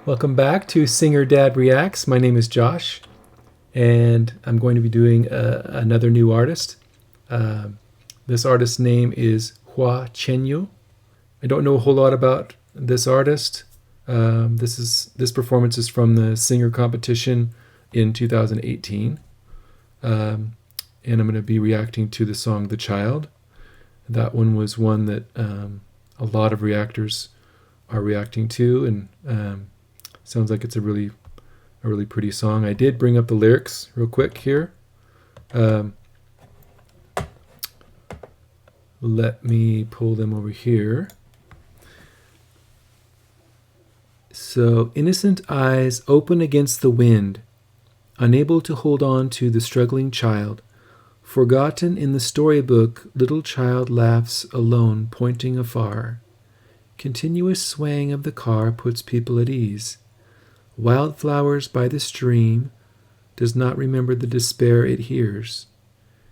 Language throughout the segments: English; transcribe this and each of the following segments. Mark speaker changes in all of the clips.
Speaker 1: Welcome back to Singer Dad Reacts. My name is Josh, and I'm going to be doing another new artist. This artist's name is Chenyu. I don't know a whole lot about this artist. This performance is from the singer competition in 2018, and I'm going to be reacting to the song "The Child." That one was one that a lot of reactors are reacting to, and sounds like it's a really pretty song. I did bring up the lyrics real quick here. Let me pull them over here. So, innocent eyes open against the wind, unable to hold on to the struggling child. Forgotten in the storybook, little child laughs alone, pointing afar. Continuous swaying of the car puts people at ease. Wildflowers by the stream does not remember the despair it hears.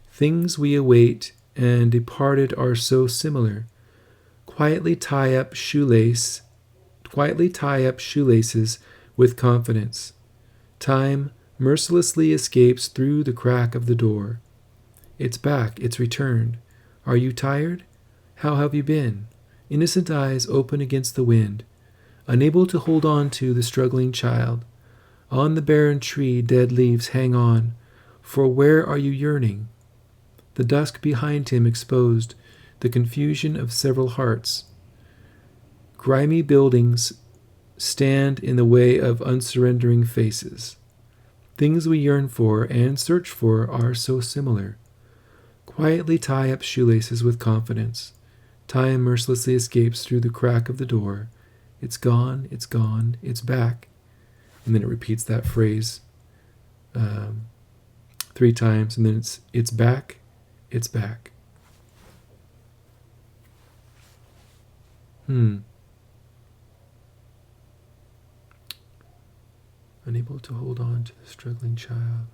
Speaker 1: Things we await and departed are so similar. Quietly tie up shoelaces with confidence. Time mercilessly escapes through the crack of the door. It's back, it's returned. Are you tired? How have you been? Innocent eyes open against the wind, unable to hold on to the struggling child. On the barren tree dead leaves hang on, for where are you yearning? The dusk behind him exposed, the confusion of several hearts. Grimy buildings stand in the way of unsurrendering faces. Things we yearn for and search for are so similar. Quietly tie up shoelaces with confidence. Time mercilessly escapes through the crack of the door. It's gone, it's back. And then it repeats that phrase 3 times, and then it's back, it's back. Unable to hold on to the struggling child.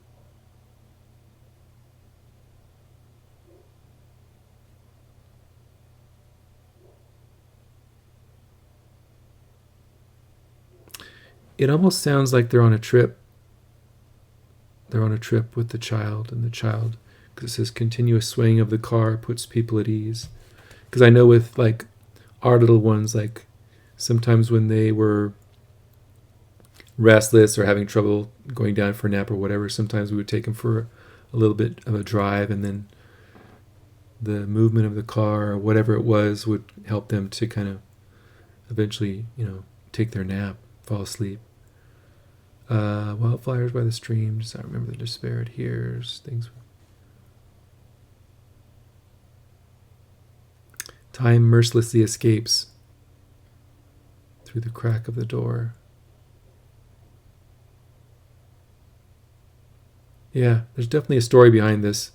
Speaker 1: It almost sounds like they're on a trip. They're on a trip with the child, and the child, because it says continuous swaying of the car puts people at ease. Because I know with like our little ones, like sometimes when they were restless or having trouble going down for a nap or whatever, sometimes we would take them for a little bit of a drive, and then the movement of the car or whatever it was would help them to kind of eventually, take their nap, fall asleep. Wildflowers by the stream does not remember the despair it hears. Things. Time mercilessly escapes through the crack of the door. Yeah, there's definitely a story behind this.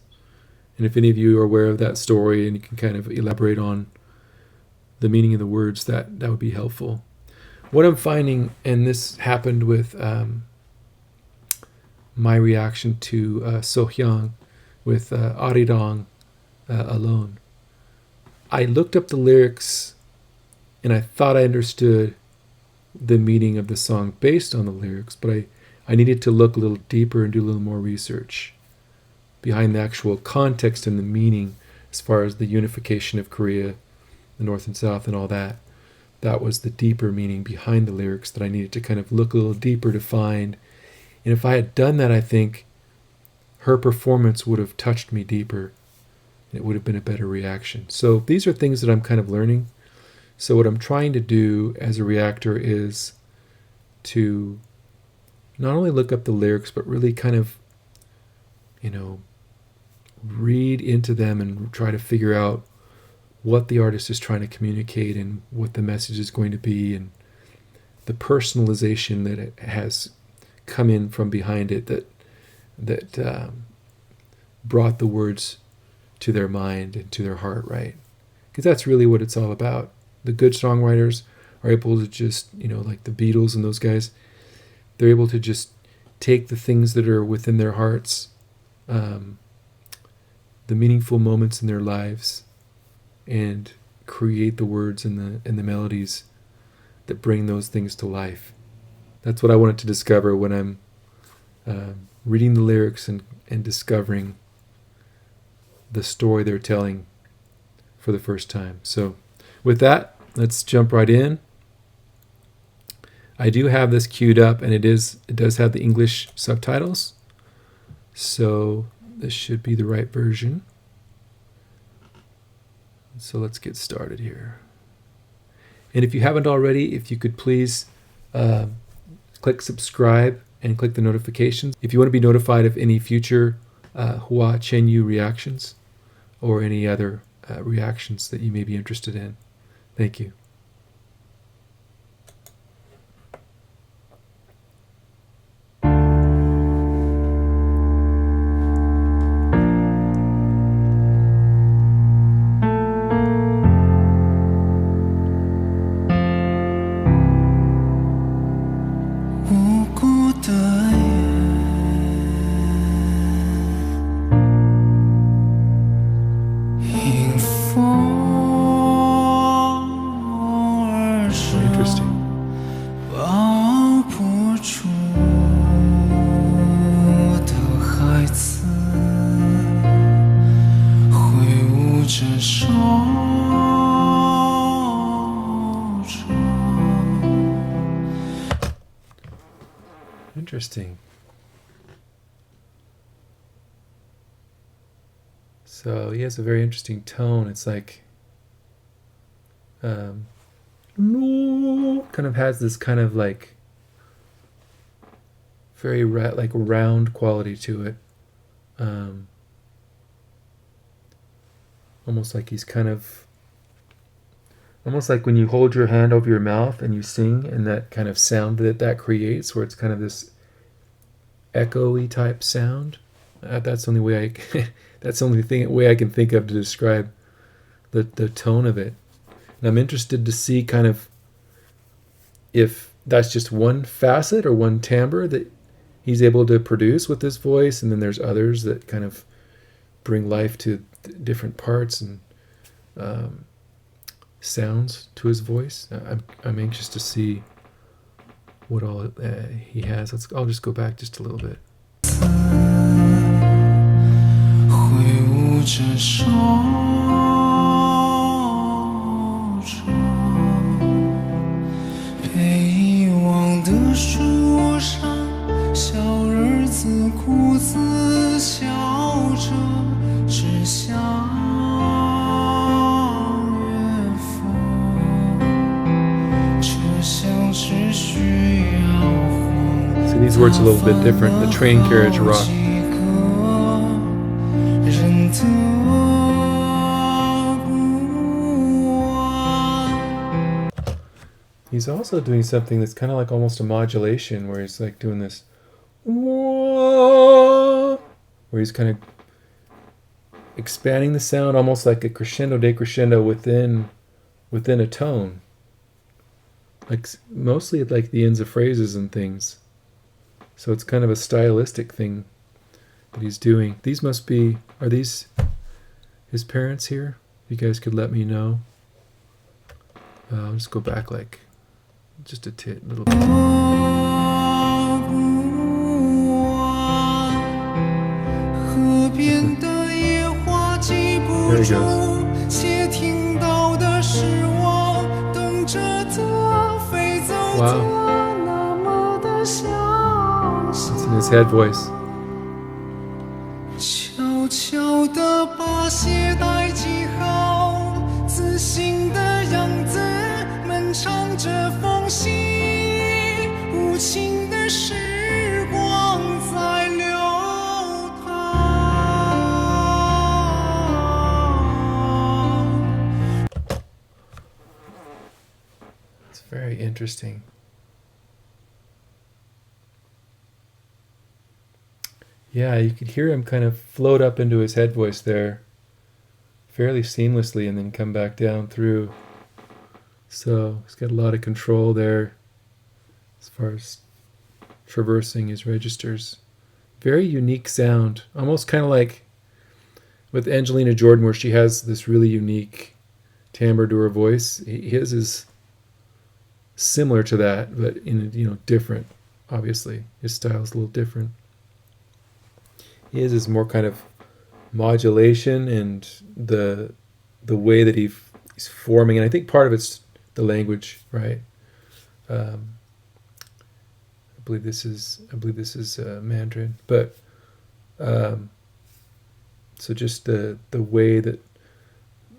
Speaker 1: And if any of you are aware of that story and you can kind of elaborate on the meaning of the words, that would be helpful. What I'm finding, and this happened with my reaction to Sohyang with Arirang alone. I looked up the lyrics and I thought I understood the meaning of the song based on the lyrics, but I needed to look a little deeper and do a little more research behind the actual context and the meaning as far as the unification of Korea, the North and South and all that. That was the deeper meaning behind the lyrics that I needed to kind of look a little deeper to find. And if I had done that, I think her performance would have touched me deeper. It would have been a better reaction. So these are things that I'm kind of learning. So what I'm trying to do as a reactor is to not only look up the lyrics, but really kind of, read into them and try to figure out what the artist is trying to communicate and what the message is going to be, and the personalization that it has come in from behind it that brought the words to their mind and to their heart, right? Because that's really what it's all about. The good songwriters are able to just, like the Beatles and those guys, they're able to just take the things that are within their hearts, the meaningful moments in their lives, and create the words and the melodies that bring those things to life. That's what I wanted to discover when I'm reading the lyrics and discovering the story they're telling for the first time. So with that, let's jump right in. I do have this queued up, and it does have the English subtitles, so this should be the right version. So let's get started here. And if you haven't already, if you could please click subscribe and click the notifications if you want to be notified of any future Hua Chenyu reactions or any other reactions that you may be interested in. Thank you. Interesting. Interesting. So he has a very interesting tone. It's like no, kind of has this kind of like very like round quality to it. Almost like he's kind of, almost like when you hold your hand over your mouth and you sing, and that kind of sound that creates, where it's kind of this echoey type sound. That's the only way that's the only way I can think of to describe the tone of it. And I'm interested to see kind of if that's just one facet or one timbre that he's able to produce with his voice, and then there's others that kind of bring life to different parts and sounds to his voice. I'm anxious to see what all he has. I'll just go back just a little bit. See, these words are a little bit different. The train carriage rock. He's also doing something that's kind of like almost a modulation, where he's like doing this, where he's kind of expanding the sound, almost like a crescendo decrescendo within a tone, like mostly at like the ends of phrases and things. So it's kind of a stylistic thing that he's doing. These must be, are these his parents here? You guys could let me know. I'll just go back like just a little bit. There he goes. Wow. It's in his head voice. It's very interesting. Yeah, you could hear him kind of float up into his head voice there fairly seamlessly and then come back down through. So he's got a lot of control there as far as traversing his registers. Very unique sound, almost kind of like with Angelina Jordan, where she has this really unique timbre to her voice. His is similar to that, but in a different obviously. His style is a little different. His is more kind of modulation and the way that he's forming, and I think part of it's the language, right? I believe this is Mandarin, but so just the way that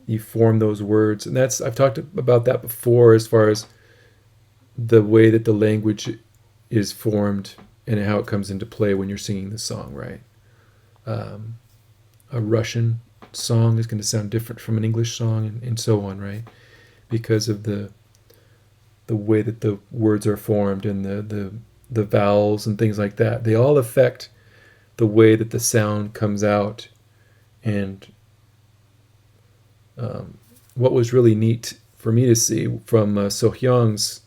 Speaker 1: you form those words, and that's, I've talked about that before, as far as the way that the language is formed and how it comes into play when you're singing the song, right? A Russian song is going to sound different from an English song, and so on, right? Because of the way that the words are formed and the vowels and things like that. They all affect the way that the sound comes out. And what was really neat for me to see from Sohyang's,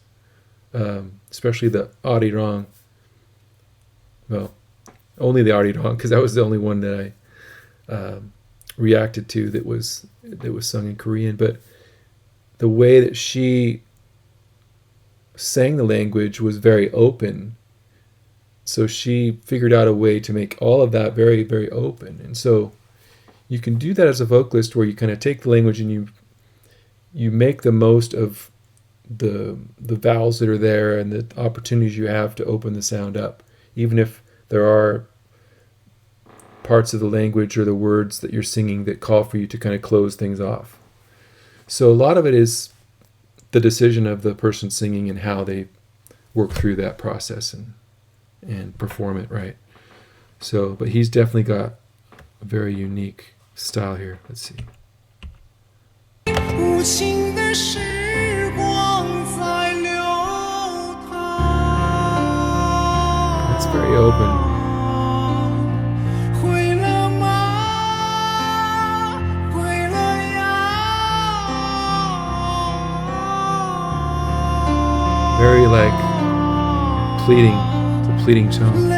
Speaker 1: especially the arirang, well, only the arirang, because that was the only one that I reacted to that was sung in Korean, but the way that she sang the language was very open. So she figured out a way to make all of that very, very open. And so you can do that as a vocalist, where you kind of take the language and you make the most of the vowels that are there and the opportunities you have to open the sound up, even if there are parts of the language or the words that you're singing that call for you to kind of close things off. So a lot of it is the decision of the person singing and how they work through that process and perform it, right? So, but he's definitely got a very unique style here. Let's see. That's very open. Very like pleading, the pleading tone.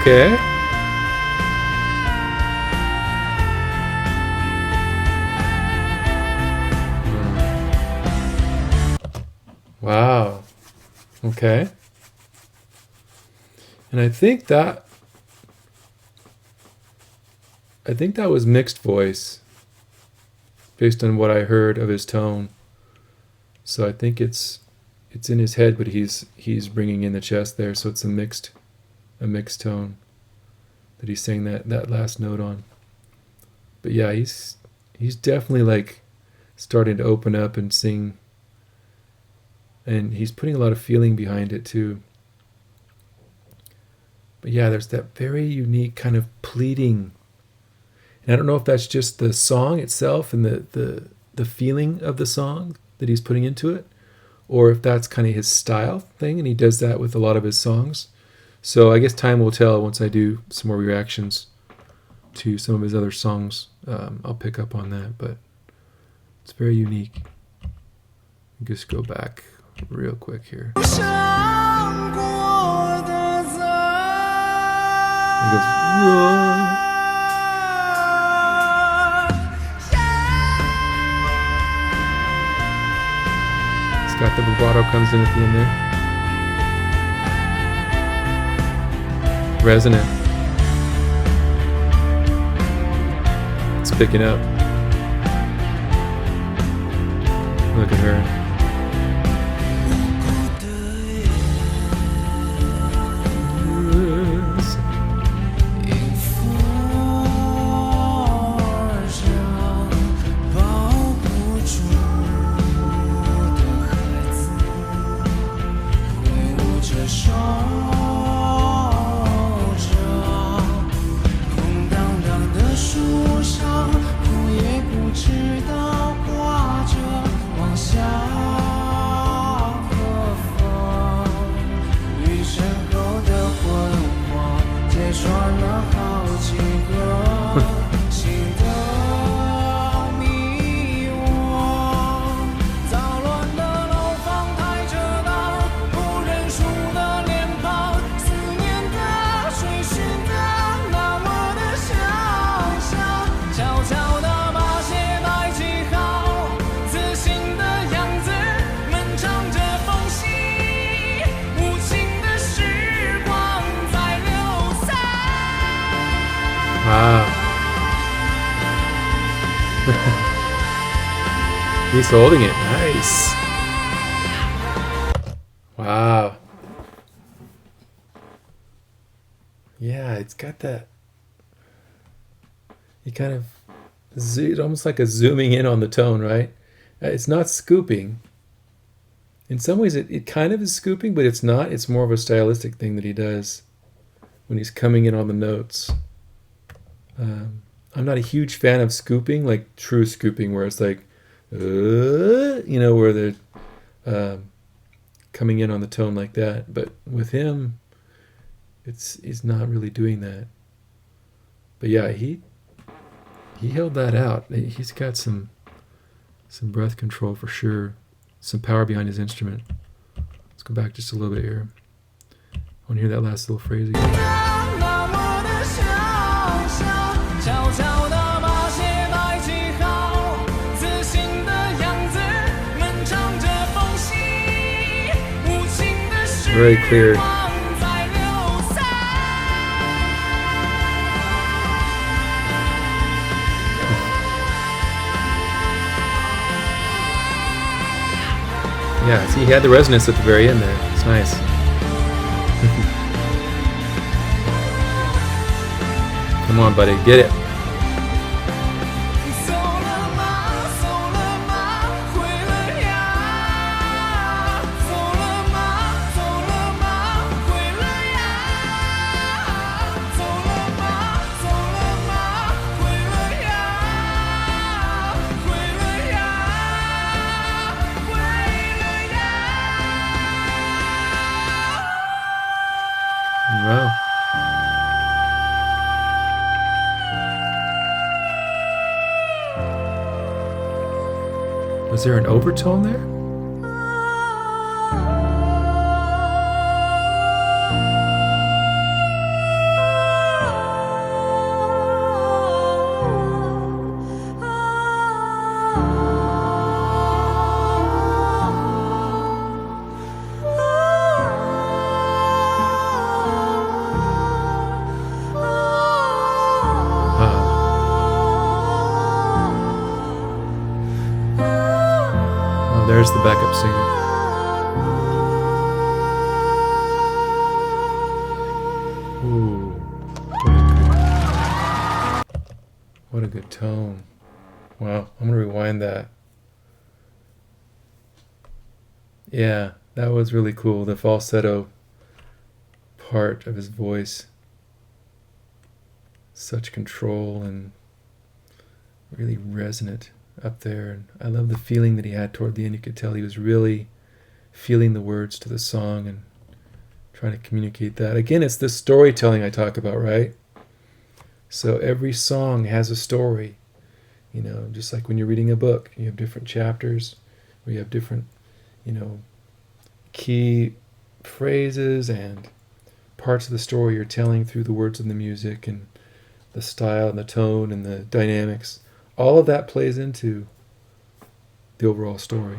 Speaker 1: Okay. Wow. Okay. And I think that was mixed voice based on what I heard of his tone. So I think it's in his head, but he's bringing in the chest there, so it's a mixed tone that he's saying that last note on. But yeah, he's definitely like starting to open up and sing, and he's putting a lot of feeling behind it too. But yeah, there's that very unique kind of pleading, and I don't know if that's just the song itself and the feeling of the song that he's putting into it, or if that's kind of his style thing, and he does that with a lot of his songs. So I guess time will tell once I do some more reactions to some of his other songs. I'll pick up on that, but it's very unique. Just go back real quick here. He goes, whoa. It's got the vibrato comes in at the end there. Resonant. It's picking up. Look at her.
Speaker 2: Shall
Speaker 1: Wow. He's holding it. Nice. Wow. Yeah, it's got that. You kind of, it's almost like a zooming in on the tone, right? It's not scooping. In some ways, it kind of is scooping, but it's not. It's more of a stylistic thing that he does when he's coming in on the notes. I'm not a huge fan of scooping, like true scooping, where it's like, where they're coming in on the tone like that. But with him, he's not really doing that. But yeah, he held that out. He's got some breath control for sure. Some power behind his instrument. Let's go back just a little bit here. I want to hear that last little phrase again. Very clear. Yeah, see, he had the resonance at the very end there. It's nice. Come on, buddy, get it. Wow. Was there an overtone there? There's the backup singer. Ooh, what a good tone. Wow, I'm gonna rewind that. Yeah, that was really cool. The falsetto part of his voice. Such control and really resonant up there. And I love the feeling that he had toward the end. You could tell he was really feeling the words to the song and trying to communicate that. Again, it's the storytelling I talk about, right? So every song has a story. You know, just like when you're reading a book, you have different chapters where you have different, key phrases and parts of the story you're telling through the words and the music and the style and the tone and the dynamics. All of that plays into the overall story.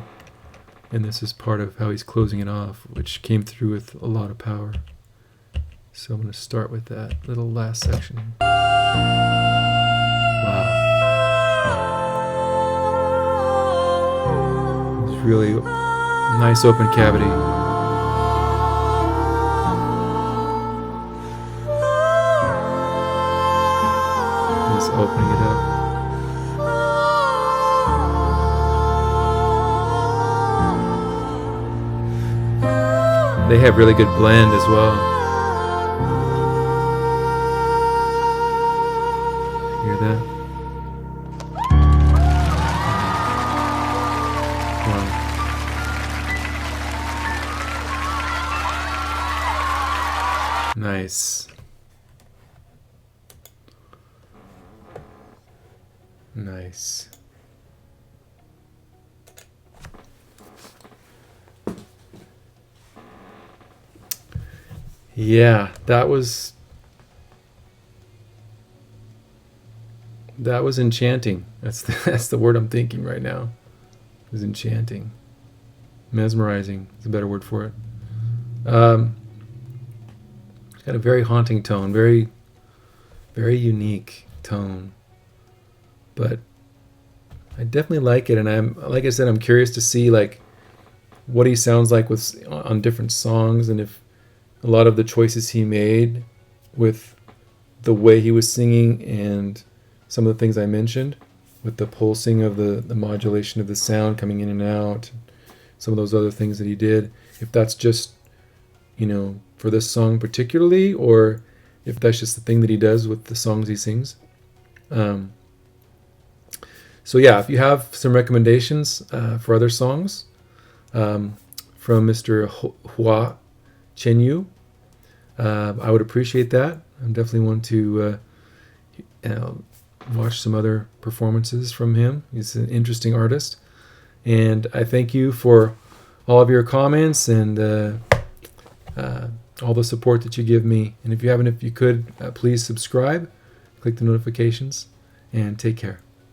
Speaker 1: And this is part of how he's closing it off, which came through with a lot of power. So I'm going to start with that little last section. Wow. It's really nice open cavity. Just opening it up. They have really good blend as well. Hear that? Wow. Nice. Nice. Yeah, that was enchanting. That's the word I'm thinking right now. It was enchanting. Mesmerizing is a better word for it. It's got a very haunting tone, very Very unique tone. But I definitely like it, and like I said, I'm curious to see like what he sounds like on different songs, and if a lot of the choices he made with the way he was singing and some of the things I mentioned with the pulsing of the modulation of the sound coming in and out, some of those other things that he did, if that's just, for this song particularly, or if that's just the thing that he does with the songs he sings. So yeah, if you have some recommendations for other songs from Mr. Hua Chenyu, I would appreciate that. I definitely want to watch some other performances from him. He's an interesting artist. And I thank you for all of your comments and all the support that you give me. And if you haven't, if you could, please subscribe, click the notifications, and take care.